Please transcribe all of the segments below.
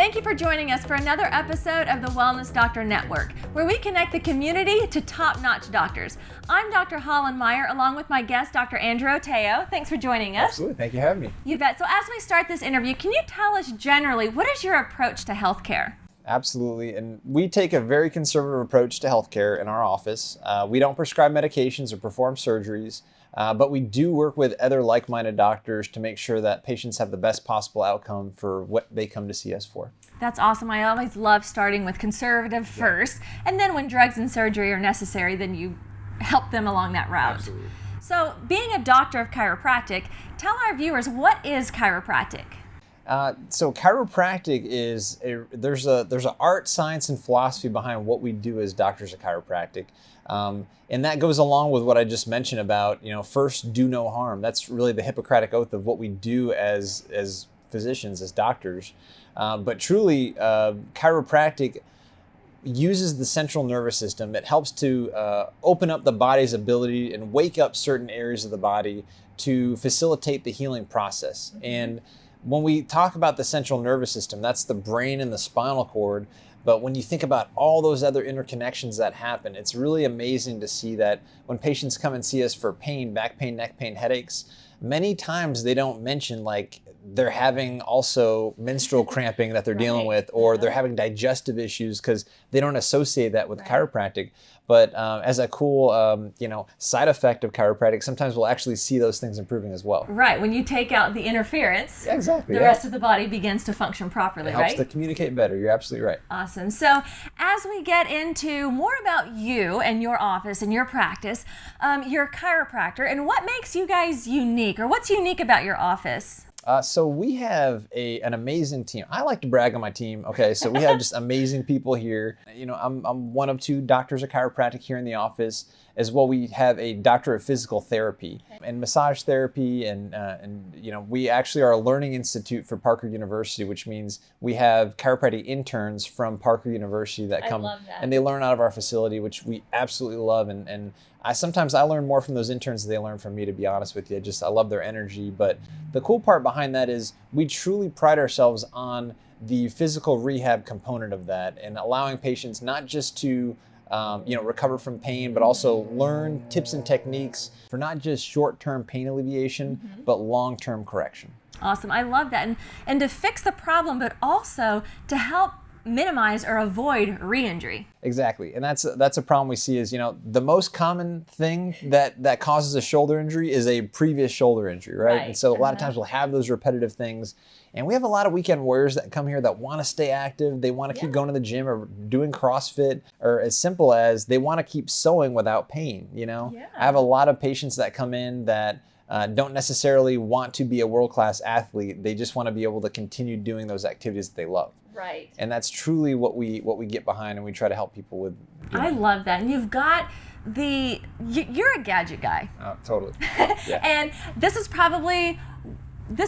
Thank you for joining us for another episode of the Wellness Doctor Network, where we connect the community to top-notch doctors. I'm Dr. Hollen along with my guest, Dr. Andrew Oteo. Thanks for joining us. Absolutely. Thank you for having me. You bet. So as we start this interview, can you tell us generally, what is your approach to healthcare? Absolutely. And we take a very conservative approach to healthcare in our office. We don't prescribe medications or perform surgeries, but we do work with other like-minded doctors to make sure that patients have the best possible outcome for what they come to see us for. That's awesome. I always love starting with conservative first, and then when drugs and surgery are necessary, then you help them along that route. Absolutely. So being a doctor of chiropractic, tell our viewers, what is chiropractic? So chiropractic is there's a art, science, and philosophy behind what we do as doctors of chiropractic, and that goes along with what I just mentioned about first do no harm. That's really the Hippocratic oath of what we do as physicians, as doctors. But truly, chiropractic uses the central nervous system. It helps to open up the body's ability and wake up certain areas of the body to facilitate the healing process. And when we talk about the central nervous system, that's the brain and the spinal cord. But when you think about all those other interconnections that happen, it's really amazing to see that when patients come and see us for pain, back pain, neck pain, headaches, many times they don't mention like they're having also menstrual cramping that they're dealing with, or they're having digestive issues because they don't associate that with chiropractic. But as a cool, side effect of chiropractic, sometimes we'll actually see those things improving as well. Right. When you take out the interference, the rest of the body begins to function properly, right? It helps to communicate better. You're absolutely right. Awesome. So as we get into more about you and your office and your practice, you're a chiropractor, and what makes you guys unique, or what's unique about your office? So we have an amazing team. I like to brag on my team. Okay, so we have just amazing people here. I'm one of two doctors of chiropractic here in the office. As well, we have a doctor of physical therapy and massage therapy, and we actually are a learning institute for Parker University, which means we have chiropractic interns from Parker University that come and they learn out of our facility, which we absolutely love. And sometimes I learn more from those interns than they learn from me, to be honest with you. I love their energy. But the cool part behind that is we truly pride ourselves on the physical rehab component of that, and allowing patients not just to recover from pain, but also learn tips and techniques for not just short-term pain alleviation, but long-term correction. Awesome. I love that. And to fix the problem, but also to help minimize or avoid re-injury. Exactly. And that's a problem we see is, the most common thing that causes a shoulder injury is a previous shoulder injury, right? And so a lot of times we'll have those repetitive things. And we have a lot of weekend warriors that come here that want to stay active. They want to keep going to the gym or doing CrossFit, or as simple as they want to keep sewing without pain, I have a lot of patients that come in that don't necessarily want to be a world-class athlete. They just want to be able to continue doing those activities that they love. Right. And that's truly what we get behind, and we try to help people with. I love that. And you've got you're a gadget guy. Oh, totally. Yeah. And this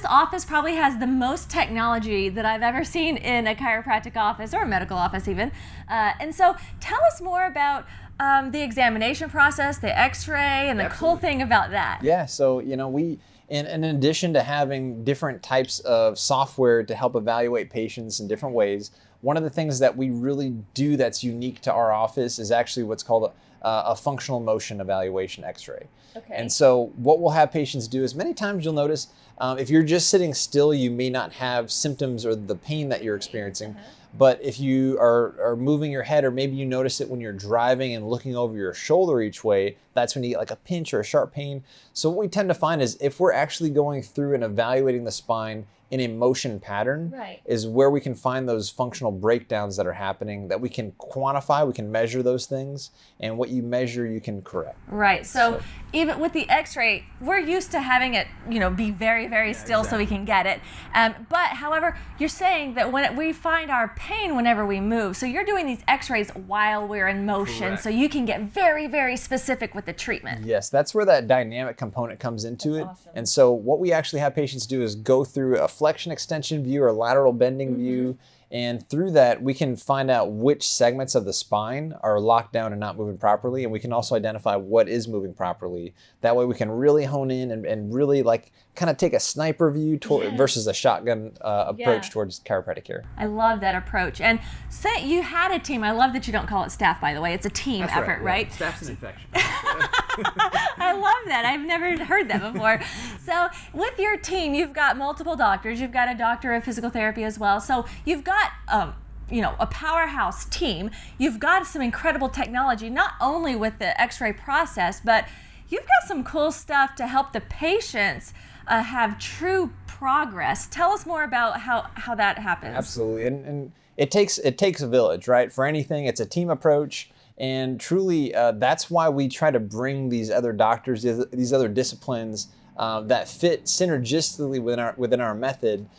office probably has the most technology that I've ever seen in a chiropractic office, or a medical office even. And so tell us more about the examination process, the x-ray, and the cool thing about that. Yeah, so we, in addition to having different types of software to help evaluate patients in different ways, one of the things that we really do that's unique to our office is actually what's called a functional motion evaluation x-ray. Okay. And so what we'll have patients do is, many times you'll notice if you're just sitting still, you may not have symptoms or the pain that you're experiencing. But if you are moving your head, or maybe you notice it when you're driving and looking over your shoulder each way, that's when you get like a pinch or a sharp pain. So what we tend to find is, if we're actually going through and evaluating the spine in a motion pattern, is where we can find those functional breakdowns that are happening, that we can quantify, we can measure those things, and what you measure, you can correct. Right. So even with the x-ray, we're used to having it, be very, very still so we can get it. But however, you're saying that when we find our pain whenever we move, so you're doing these x-rays while we're in motion, so you can get very, very specific with the treatment. Yes, that's where that dynamic component comes into it. Awesome. And so what we actually have patients do is go through a flexion extension view or lateral bending view, And through that, we can find out which segments of the spine are locked down and not moving properly. And we can also identify what is moving properly. That way we can really hone in and really like kind of take a sniper view versus a shotgun approach towards chiropractic care. I love that approach. And say you had a team. I love that you don't call it staff, by the way. It's a team effort, right? Staff's an infection. I love that. I've never heard that before. So with your team, you've got multiple doctors. You've got a doctor of physical therapy as well. So you've got a powerhouse team. You've got some incredible technology, not only with the x-ray process, but you've got some cool stuff to help the patients have true progress. Tell us more about how that happens. Absolutely. And it takes a village, right? For anything, it's a team approach. And truly, that's why we try to bring these other doctors, these other disciplines that fit synergistically within our method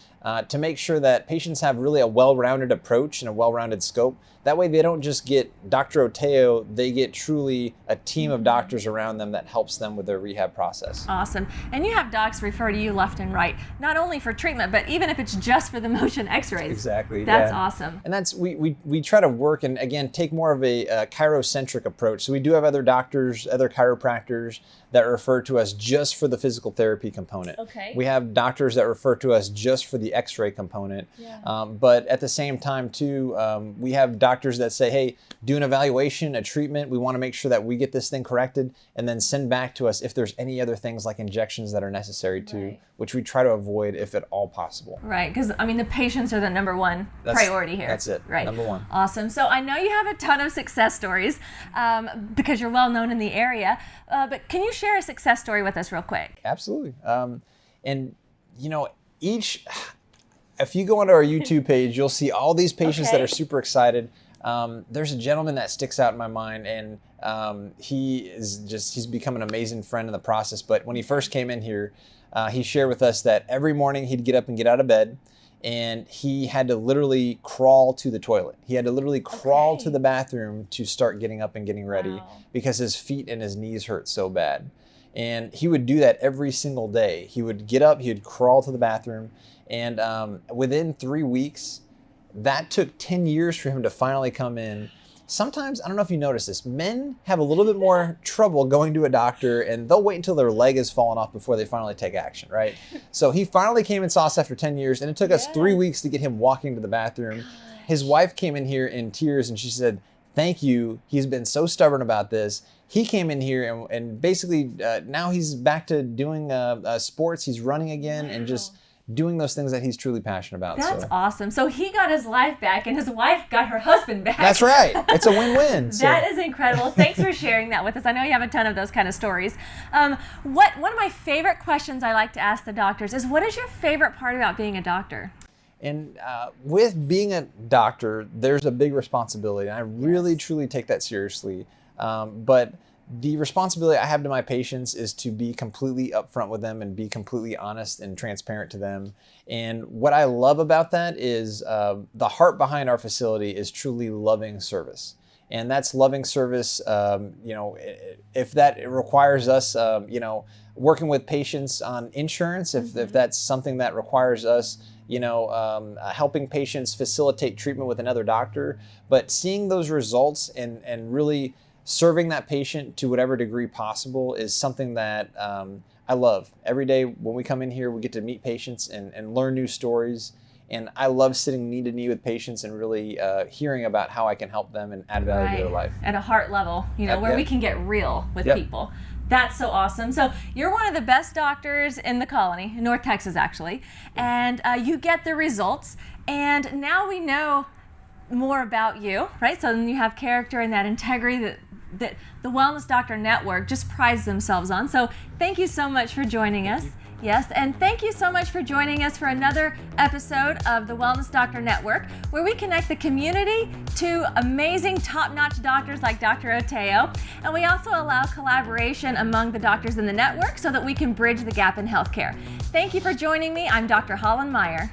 to make sure that patients have really a well-rounded approach and a well-rounded scope. That way they don't just get Dr. Oteo, they get truly a team of doctors around them that helps them with their rehab process. Awesome. And you have docs refer to you left and right, not only for treatment, but even if it's just for the motion x-rays. Exactly. That's awesome. And that's, we try to work and again, take more of a chirocentric approach. So we do have other doctors, other chiropractors that refer to us just for the physical therapy component. Okay. We have doctors that refer to us just for the x-ray component. Yeah. But at the same time too, we have doctors that say, hey, do an evaluation, a treatment. We want to make sure that we get this thing corrected and then send back to us if there's any other things like injections that are necessary too, which we try to avoid if at all possible. Right, because I mean the patients are the number one priority here. That's it, right? Number one. Awesome. So I know you have a ton of success stories because you're well known in the area, but can you share a success story with us real quick? Absolutely. And if you go onto our YouTube page, you'll see all these patients that are super excited. There's a gentleman that sticks out in my mind, and he's become an amazing friend in the process. But when he first came in here, he shared with us that every morning he'd get up and get out of bed, and he had to literally crawl to the toilet. He had to literally crawl to the bathroom to start getting up and getting ready because his feet and his knees hurt so bad. And he would do that every single day. He would get up, he would crawl to the bathroom, and within 3 weeks, that took 10 years for him to finally come in. Sometimes, I don't know if you notice this, men have a little bit more trouble going to a doctor, and they'll wait until their leg has fallen off before they finally take action, right? So he finally came and saw us after 10 years, and it took us 3 weeks to get him walking to the bathroom. His wife came in here in tears, and she said, thank you. He's been so stubborn about this. He came in here, and basically now he's back to doing sports. He's running again and just doing those things that he's truly passionate about. That's awesome. So he got his life back and his wife got her husband back. That's right. It's a win-win. That is incredible. Thanks for sharing that with us. I know you have a ton of those kind of stories. One of my favorite questions I like to ask the doctors is, what is your favorite part about being a doctor? And with being a doctor, there's a big responsibility. And I really, truly take that seriously. But the responsibility I have to my patients is to be completely upfront with them and be completely honest and transparent to them. And what I love about that is the heart behind our facility is truly loving service. And that's loving service, if that requires us, working with patients on insurance, if that's something that requires us, helping patients facilitate treatment with another doctor, but seeing those results and really serving that patient to whatever degree possible is something that I love. Every day when we come in here, we get to meet patients and learn new stories. And I love sitting knee to knee with patients and really hearing about how I can help them and add value to their life. At a heart level, where we can get real with people. That's so awesome. So you're one of the best doctors in the colony, in North Texas actually, and you get the results. And now we know more about you, right? So then you have character and that integrity that the Wellness Doctor Network just prides themselves on. So thank you so much for joining us. Yes, and thank you so much for joining us for another episode of the Wellness Doctor Network, where we connect the community to amazing top-notch doctors like Dr. Oteo, and we also allow collaboration among the doctors in the network so that we can bridge the gap in healthcare. Thank you for joining me. I'm Dr. Hollen Meyer.